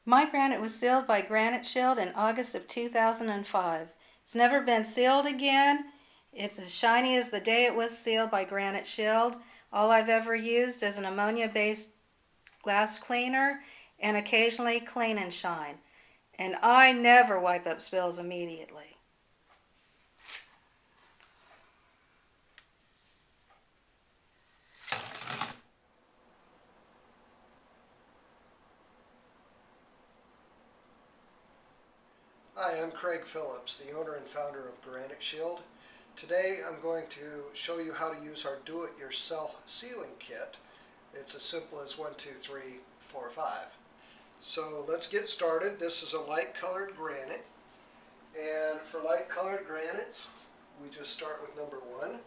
My granite was sealed by Granite Shield in August of 2005. It's never been sealed again. It's as shiny as the day it was sealed by Granite Shield. All I've ever used is an ammonia-based glass cleaner and occasionally Clean and Shine. And I never wipe up spills immediately. Hi, I'm Craig Phillips, the owner and founder of Granite Shield. Today I'm going to show you how to use our do-it-yourself sealing kit. It's as simple as 1, 2, 3, 4, 5. So let's get started. This is a light colored granite, and for light colored granites we just start with number 1,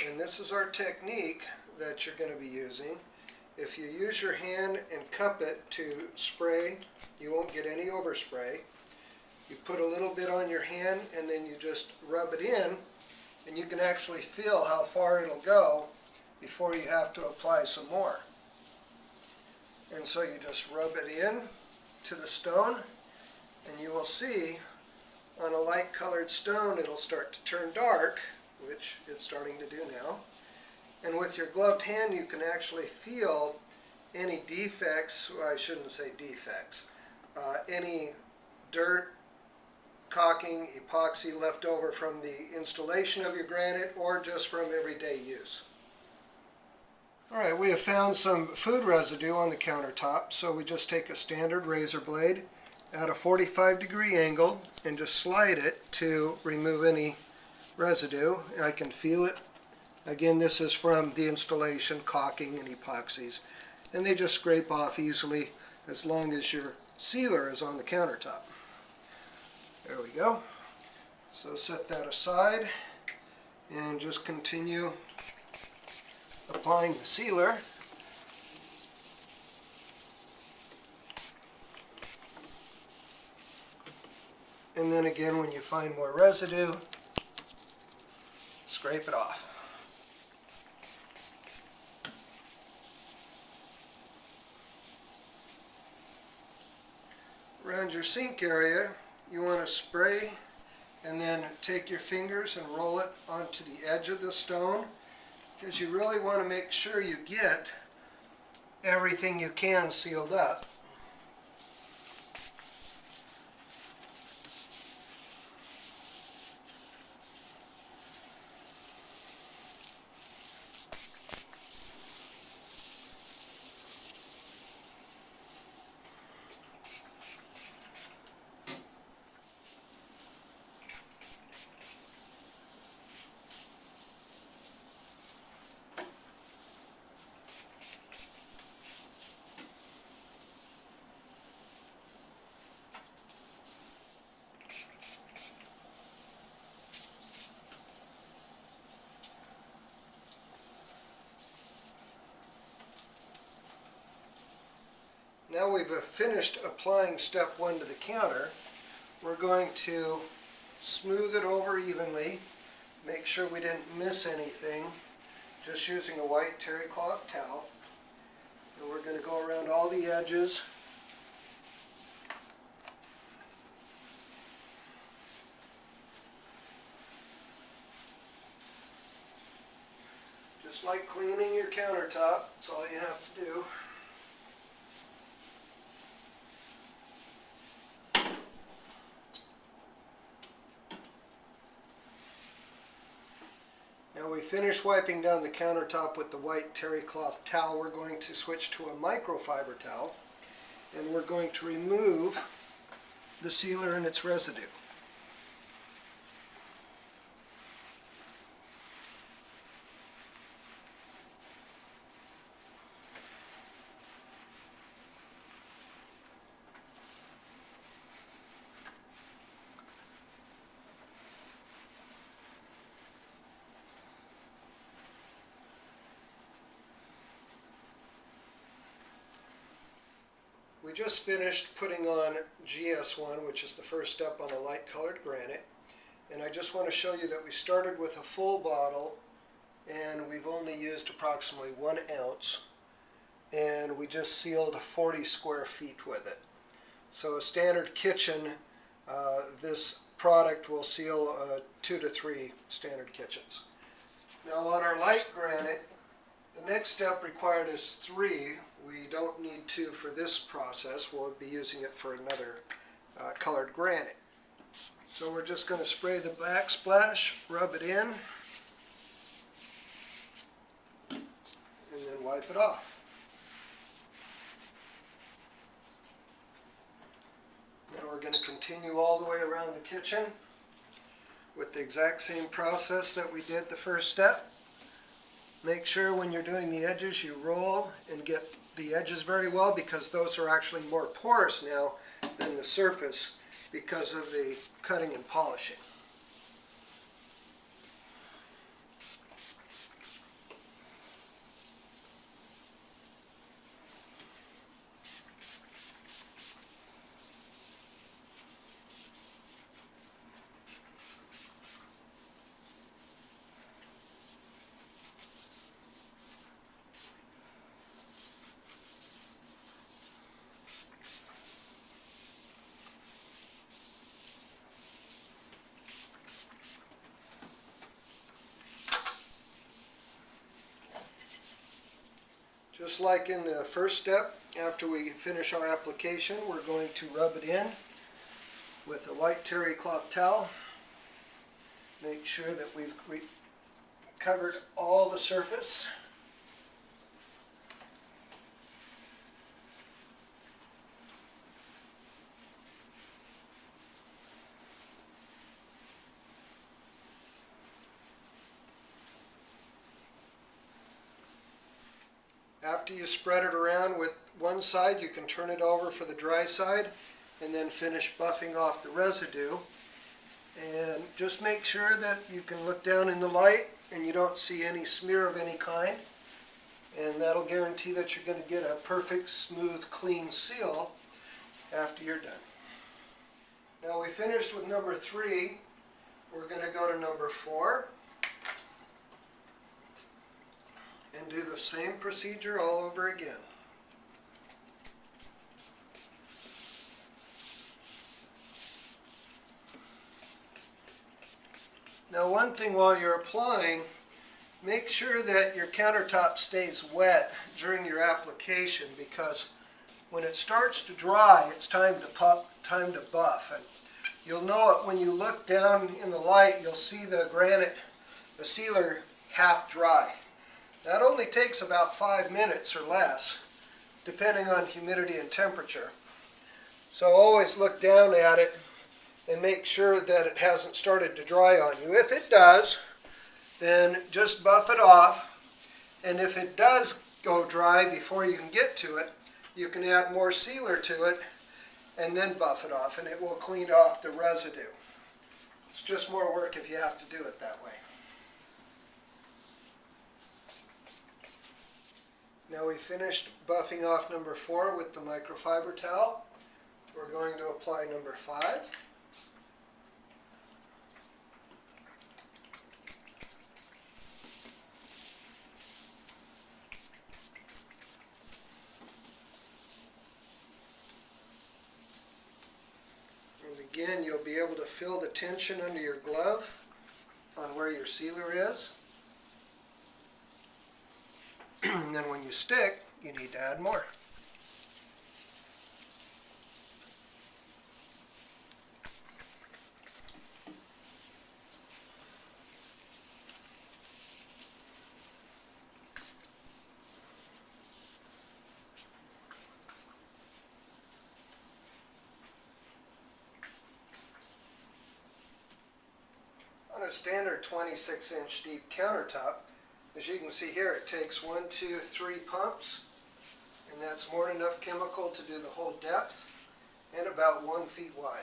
and this is our technique that you're going to be using. If you use your hand and cup it to spray, you won't get any overspray. You put a little bit on your hand and then you just rub it in, and you can actually feel how far it'll go before you have to apply some more. And so you just rub it in to the stone, and you will see on a light colored stone it'll start to turn dark, which it's starting to do now. And with your gloved hand you can actually feel any defects, well, I shouldn't say defects, any dirt, caulking, epoxy left over from the installation of your granite or just from everyday use. Alright, we have found some food residue on the countertop, so we just take a standard razor blade at a 45-degree angle and just slide it to remove any residue. I can feel it. Again, this is from the installation, caulking and epoxies, and they just scrape off easily as long as your sealer is on the countertop. There we go. So set that aside and just continue applying the sealer. And then again, when you find more residue, scrape it off. Around your sink area, you want to spray and then take your fingers and roll it onto the edge of the stone, because you really want to make sure you get everything you can sealed up. Now we've finished applying step 1 to the counter. We're going to smooth it over evenly, make sure we didn't miss anything, just using a white terry cloth towel. And we're going to go around all the edges. Just like cleaning your countertop, that's all you have to do. Now we finish wiping down the countertop with the white terry cloth towel. We're going to switch to a microfiber towel, and we're going to remove the sealer and its residue. We just finished putting on GS1, which is the first step on a light colored granite, and I just want to show you that we started with a full bottle and we've only used approximately 1 ounce, and we just sealed 40 square feet with it. So a standard kitchen, this product will seal 2 to 3 standard kitchens. Now on our light granite, the next step required is 3. We don't need 2 for this process. We'll be using it for another colored granite. So we're just going to spray the backsplash, rub it in, and then wipe it off. Now we're going to continue all the way around the kitchen with the exact same process that we did the first step. Make sure when you're doing the edges you roll and get the edges very well, because those are actually more porous now than the surface because of the cutting and polishing. Just like in the first step, after we finish our application, we're going to rub it in with a white terry cloth towel. Make sure that we've covered all the surface. After you spread it around with one side, you can turn it over for the dry side and then finish buffing off the residue. And just make sure that you can look down in the light and you don't see any smear of any kind. And that'll guarantee that you're going to get a perfect, smooth, clean seal after you're done. Now we finished with number 3. We're going to go to number 4. And do the same procedure all over again. Now one thing while you're applying, make sure that your countertop stays wet during your application, because when it starts to dry, it's time to buff. And you'll know it when you look down in the light. You'll see the granite, the sealer, half dry. That only takes about 5 minutes or less, depending on humidity and temperature. So always look down at it and make sure that it hasn't started to dry on you. If it does, then just buff it off. And if it does go dry before you can get to it, you can add more sealer to it and then buff it off, and it will clean off the residue. It's just more work if you have to do it that way. Now we finished buffing off number 4 with the microfiber towel. We're going to apply number 5. And again, you'll be able to feel the tension under your glove on where your sealer is. And then when you stick, you need to add more. On a standard 26-inch deep countertop, as you can see here, it takes 1, 2, 3 pumps, and that's more than enough chemical to do the whole depth, and about 1 foot wide.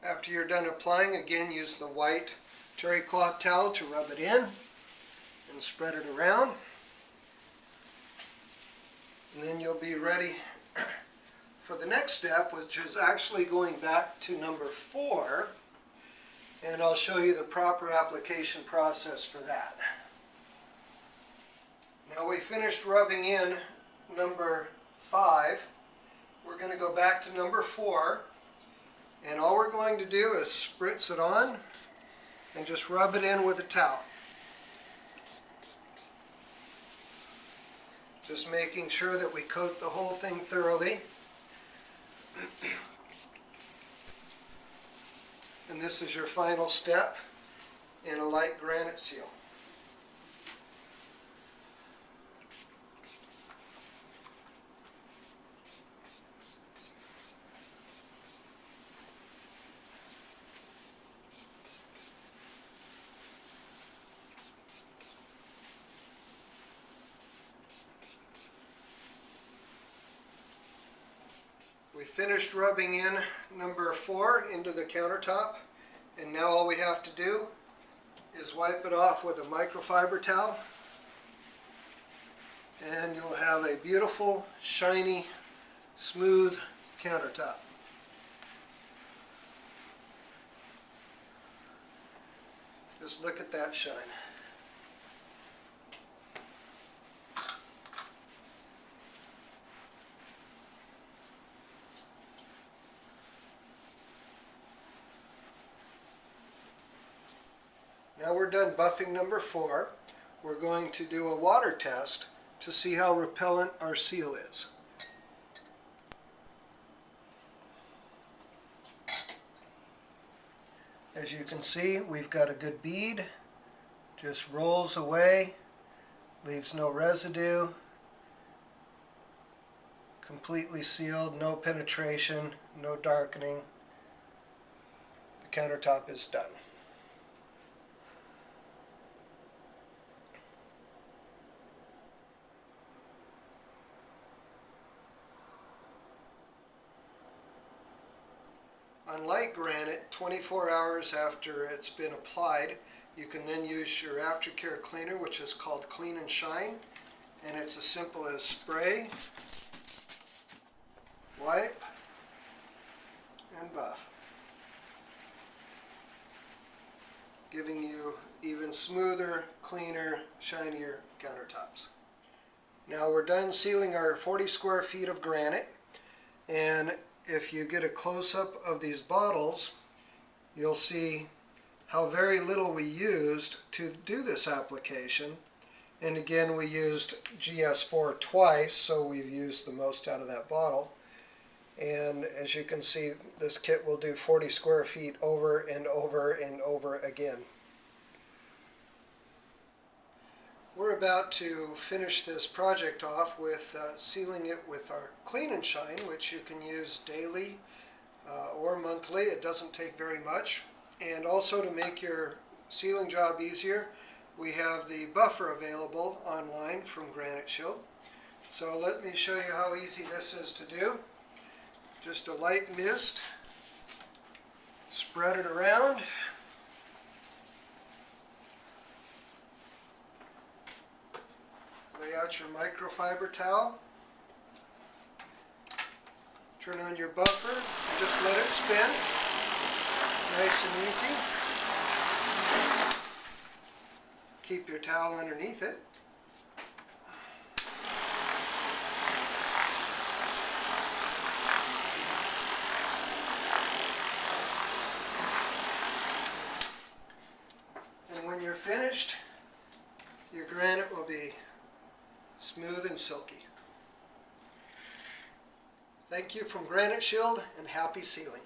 After you're done applying, again use the white terry cloth towel to rub it in and spread it around. And then you'll be ready for the next step, which is actually going back to number 4 and I'll show you the proper application process for that. Now we finished rubbing in number 5. We're going to go back to number 4, and all we're going to do is spritz it on and just rub it in with a towel. Just making sure that we coat the whole thing thoroughly. And this is your final step in a light granite seal. We finished rubbing in number 4 into the countertop, and now all we have to do is wipe it off with a microfiber towel, and you'll have a beautiful, shiny, smooth countertop. Just look at that shine. Now we're done buffing number 4. We're going to do a water test to see how repellent our seal is. As you can see, we've got a good bead. Just rolls away, leaves no residue. Completely sealed, no penetration, no darkening. The countertop is done. On light granite, 24 hours after it's been applied, you can then use your aftercare cleaner, which is called Clean and Shine, and it's as simple as spray, wipe, and buff, giving you even smoother, cleaner, shinier countertops. Now we're done sealing our 40 square feet of granite, and if you get a close-up of these bottles, you'll see how very little we used to do this application. And again, we used GS4 twice, so we've used the most out of that bottle. And as you can see, this kit will do 40 square feet over and over and over again. We're about to finish this project off with sealing it with our Clean and Shine, which you can use daily or monthly. It doesn't take very much. And also, to make your sealing job easier, we have the buffer available online from Granite Shield. So let me show you how easy this is to do. Just a light mist, spread it around. Lay out your microfiber towel, turn on your buffer, and just let it spin, nice and easy. Keep your towel underneath it. And when you're finished, your granite will be smooth and silky. Thank you from Granite Shield, and happy sealing.